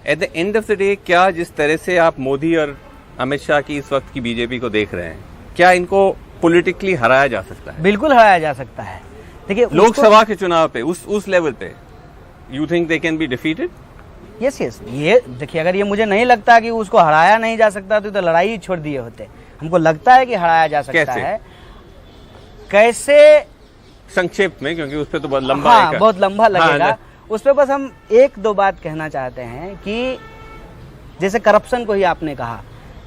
At the end of the day क्या जिस तरह से आप मोदी और अमित शाह की इस वक्त की बीजेपी को देख रहे हैं, क्या इनको पॉलिटिकली हराया जा सकता है? बिल्कुल हराया जा सकता है। देखिए, लोकसभा के चुनाव पे उस लेवल पे you think they can be defeated? Yes, ये देखिए, अगर ये मुझे नहीं लगता कि उसको हराया नहीं जा सकता तो लड़ाई ही छोड़ दिए होते। हमको लगता है कि हराया जा सकता है। कैसे? संक्षेप में, क्योंकि उस पर तो बहुत लंबा बहुत लंबा लगेगा। उस पर बस हम एक दो बात कहना चाहते हैं कि जैसे करप्शन को ही आपने कहा,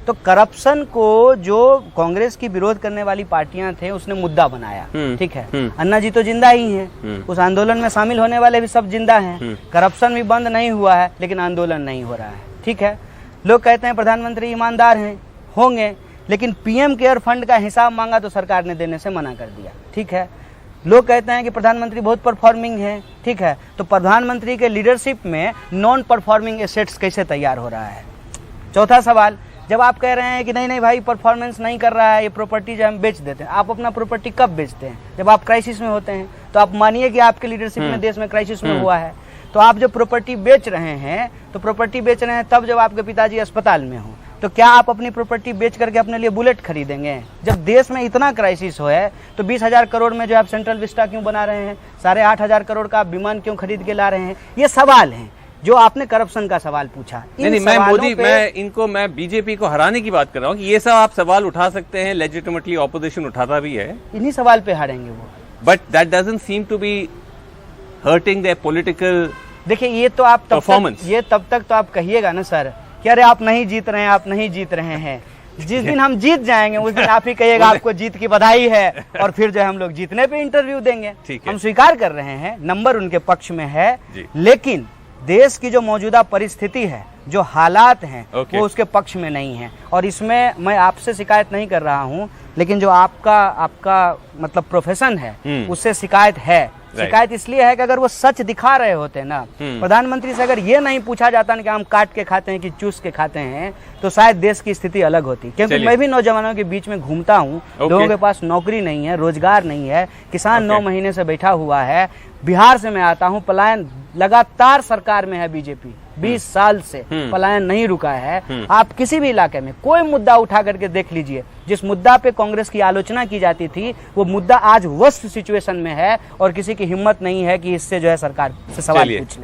तो करप्शन को जो कांग्रेस की विरोध करने वाली पार्टियां थे उसने मुद्दा बनाया। ठीक है, अन्ना जी तो जिंदा ही हैं, उस आंदोलन में शामिल होने वाले भी सब जिंदा हैं। करप्शन भी बंद नहीं हुआ है, लेकिन आंदोलन नहीं हो रहा है। ठीक है, लोग कहते हैं प्रधानमंत्री ईमानदार हैं, होंगे, लेकिन पीएम केयर फंड का हिसाब मांगा तो सरकार ने देने से मना कर दिया। ठीक है, लोग कहते हैं कि प्रधानमंत्री बहुत परफॉर्मिंग है। ठीक है, तो प्रधानमंत्री के लीडरशिप में नॉन परफॉर्मिंग एसेट्स कैसे तैयार हो रहा है? चौथा सवाल, जब आप कह रहे हैं कि नहीं भाई परफॉर्मेंस नहीं कर रहा है, ये प्रॉपर्टी जो हम बेच देते हैं, आप अपना प्रॉपर्टी कब बेचते हैं? जब आप क्राइसिस में होते हैं। तो आप मानिए कि आपके लीडरशिप में देश में क्राइसिस में हुआ है, तो आप जब प्रॉपर्टी बेच रहे हैं तो प्रॉपर्टी बेच रहे हैं तब जब आपके पिताजी अस्पताल में हो। तो क्या आप अपनी प्रॉपर्टी बेच करके अपने लिए बुलेट खरीदेंगे? जब देश में इतना क्राइसिस हो है तो 20,000 करोड़ में जो आप सेंट्रल विस्टा क्यों बना रहे हैं? 8,500 करोड़ का आप विमान क्यों खरीद के ला रहे हैं? ये सवाल हैं जो आपने करप्शन का सवाल पूछा। नहीं, मैं बीजेपी को हराने की बात कर रहा हूँ कि ये सब आप सवाल उठा सकते हैं, लेजिटिमेटली ऑपोजिशन उठाता भी है, इन्हीं सवाल पे हारेंगे वो। But that doesn't seem to be hurting their political. देखिए, ये तो आप तब तक तो आप कहिएगा ना सर कि अरे आप नहीं जीत रहे हैं, आप नहीं जीत रहे हैं। जिस दिन हम जीत जाएंगे उस दिन आप ही कहिएगा आपको जीत की बधाई है, और फिर जो हम लोग जीतने पे इंटरव्यू देंगे। हम स्वीकार कर रहे हैं, नंबर उनके पक्ष में है, लेकिन देश की जो मौजूदा परिस्थिति है, जो हालात हैं, वो उसके पक्ष में नहीं है। और इसमें मैं आपसे शिकायत नहीं कर रहा हूं, लेकिन जो आपका मतलब प्रोफेशन है उससे शिकायत है। शिकायत इसलिए है कि अगर वो सच दिखा रहे होते ना, प्रधानमंत्री से अगर ये नहीं पूछा जाता ना कि हम काट के खाते हैं कि चूस के खाते हैं, तो शायद देश की स्थिति अलग होती। क्योंकि मैं भी नौजवानों के बीच में घूमता हूँ, लोगों के पास नौकरी नहीं है, रोजगार नहीं है, किसान 9 महीने से बैठा हुआ है। बिहार से मैं आता हूँ, पलायन लगातार सरकार में है बीजेपी, 20 साल से पलायन नहीं रुका है। आप किसी भी इलाके में कोई मुद्दा उठा करके देख लीजिए, जिस मुद्दा पे कांग्रेस की आलोचना की जाती थी वो मुद्दा आज वर्स्ट सिचुएशन में है, और किसी की हिम्मत नहीं है कि इससे जो है सरकार से सवाल पूछ ले।